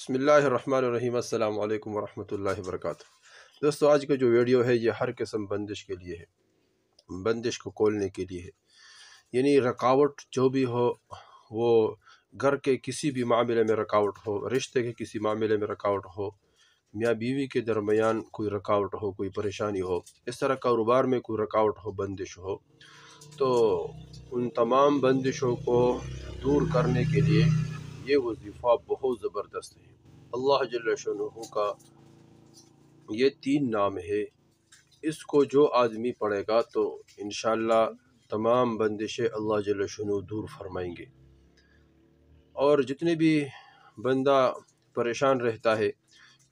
بسم اللہ الرحمن الرحیم۔ السلام علیکم ورحمۃ اللہ وبرکاتہ۔ دوستو، آج کا جو ویڈیو ہے یہ ہر قسم بندش کے لیے ہے، بندش کو کھولنے کے لیے ہے۔ یعنی رکاوٹ جو بھی ہو، وہ گھر کے کسی بھی معاملے میں رکاوٹ ہو، رشتے کے کسی معاملے میں رکاوٹ ہو، میاں بیوی کے درمیان کوئی رکاوٹ ہو، کوئی پریشانی ہو، اس طرح کاروبار میں کوئی رکاوٹ ہو، بندش ہو، تو ان تمام بندشوں کو دور کرنے کے لیے یہ وظیفہ بہت زبردست ہے۔ اللہ جل شانہ کا یہ 3 نام ہے، اس کو جو آدمی پڑھے گا تو انشاءاللہ تمام بندشیں اللہ جل شانہ دور فرمائیں گے۔ اور جتنے بھی بندہ پریشان رہتا ہے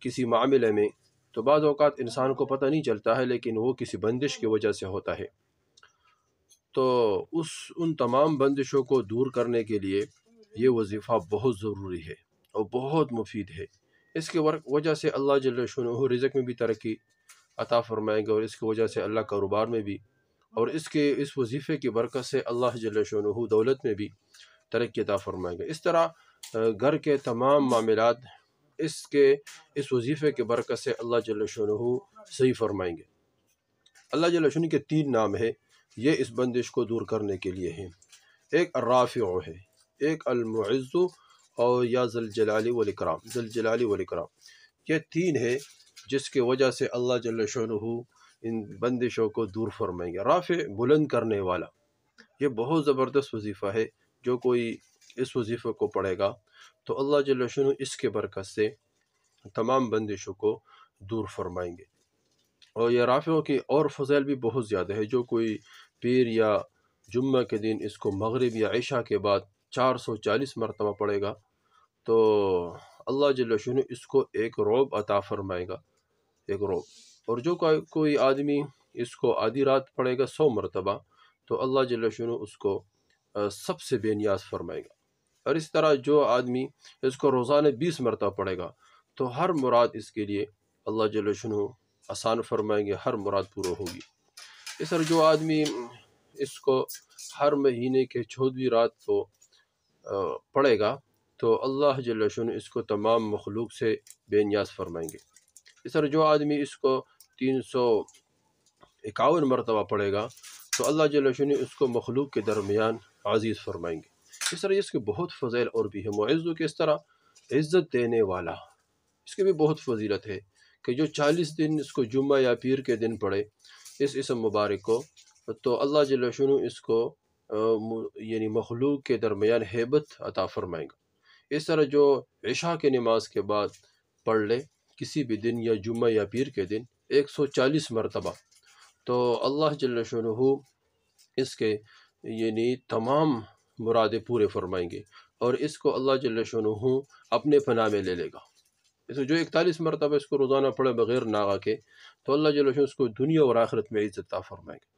کسی معاملے میں، تو بعض اوقات انسان کو پتہ نہیں چلتا ہے، لیکن وہ کسی بندش کی وجہ سے ہوتا ہے۔ تو ان تمام بندشوں کو دور کرنے کے لیے یہ وظیفہ بہت ضروری ہے اور بہت مفید ہے۔ اس کی وجہ سے اللہ جل شانہ رزق میں بھی ترقی عطا فرمائیں گے، اور اس کی وجہ سے اللہ کاروبار میں بھی، اور اس وظیفے کی برکت سے اللہ جل شانہ دولت میں بھی ترقی عطا فرمائیں گے۔ اس طرح گھر کے تمام معاملات اس وظیفے کی برکت سے اللہ جل شانہ صحیح فرمائیں گے۔ اللہ جل شانہ کے 3 نام ہے، یہ اس بندش کو دور کرنے کے لیے ہیں۔ ایک الرافع ہے، ایک المعز، اور یا ذوالجلال والاکرام، ذوالجلال والاکرام۔ یہ 3 ہے جس کی وجہ سے اللہ جل شانہ ان بندشوں کو دور فرمائیں گے۔ رافع، بلند کرنے والا، یہ بہت زبردست وظیفہ ہے۔ جو کوئی اس وظیفے کو پڑھے گا تو اللہ جل شانہ اس کے برکت سے تمام بندشوں کو دور فرمائیں گے۔ اور یہ رافعوں کی اور فضائل بھی بہت زیادہ ہے۔ جو کوئی پیر یا جمعہ کے دن اس کو مغرب یا عشاء کے بعد 440 مرتبہ پڑھے گا تو اللہ جل شانہ اس کو ایک رعب عطا فرمائے گا، ایک رعب۔ اور جو کوئی آدمی اس کو آدھی رات پڑھے گا 100 مرتبہ تو اللہ جل شانہ اس کو سب سے بے نیاز فرمائے گا۔ اور اس طرح جو آدمی اس کو روزانہ 20 مرتبہ پڑھے گا تو ہر مراد اس کے لیے اللہ جل شانہ آسان فرمائیں گے، ہر مراد پورا ہوگی۔ اس طرح جو آدمی اس کو ہر مہینے کے 14ویں رات کو پڑھے گا تو اللہ جل شانہ اس کو تمام مخلوق سے بے نیاز فرمائیں گے۔ اس طرح جو آدمی اس کو 351 مرتبہ پڑھے گا تو اللہ جل شانہ اس کو مخلوق کے درمیان عزیز فرمائیں گے۔ اس طرح اس کے بہت فضائل اور بھی ہے۔ معز کے اس طرح عزت دینے والا، اس کی بھی بہت فضیلت ہے کہ جو 40 دن اس کو جمعہ یا پیر کے دن پڑھے اس اسم مبارک کو، تو اللہ جل شانہ اس کو یعنی مخلوق کے درمیان ہیبت عطا فرمائے گا۔ اس طرح جو عشاء کے نماز کے بعد پڑھ لے کسی بھی دن یا جمعہ یا پیر کے دن 140 مرتبہ، تو اللہ جل شانہ اس کے یعنی تمام مرادیں پورے فرمائیں گے، اور اس کو اللہ جل شانہ اپنے پناہ میں لے لے گا۔ اس جو 41 مرتبہ اس کو روزانہ پڑھے بغیر ناغہ کے تو اللہ جل شانہ اس کو دنیا اور آخرت میں عزت عطا فرمائے گا۔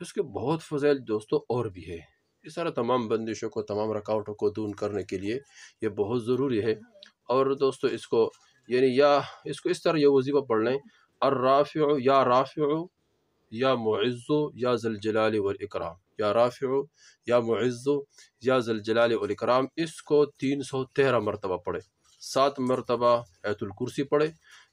تو اس کے بہت فضائل دوستو اور بھی ہے۔ اس طرح تمام بندشوں کو، تمام رکاوٹوں کو دور کرنے کے لیے یہ بہت ضروری ہے۔ اور دوستو اس کو یعنی اس کو اس طرح یہ وظیفہ پڑھ لیں، الرافع یا معز یا ذوالجلال والاکرام، یا رافع یا معز یا ذوالجلال والاکرام۔ اس کو 313 مرتبہ پڑھے، 7 مرتبہ آیت الکرسی پڑھے،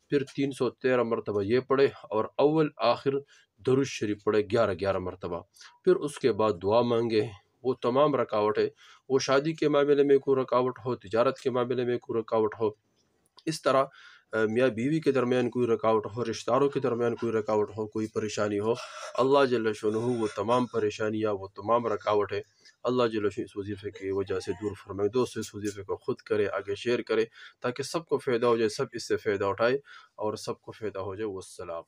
پھر 313 مرتبہ یہ پڑھے، اور اول آخر درود شریف پڑھے 11 مرتبہ۔ پھر اس کے بعد دعا مانگے۔ وہ تمام رکاوٹ ہے، وہ شادی کے معاملے میں کوئی رکاوٹ ہو، تجارت کے معاملے میں کوئی رکاوٹ ہو، اس طرح میاں بیوی کے درمیان کوئی رکاوٹ ہو، رشتہ داروں کے درمیان کوئی رکاوٹ ہو، کوئی پریشانی ہو، اللہ جل شانہ وہ تمام پریشانیاں، وہ تمام رکاوٹ ہے اللہ جل شانہ اس وظیفے کی وجہ سے دور فرمائے۔ دوستو اس وظیفے کو خود کرے، آگے شیئر کرے، تاکہ سب کو فائدہ ہو جائے، سب اس سے فائدہ اٹھائے اور سب کو فائدہ ہو جائے۔ والسلام۔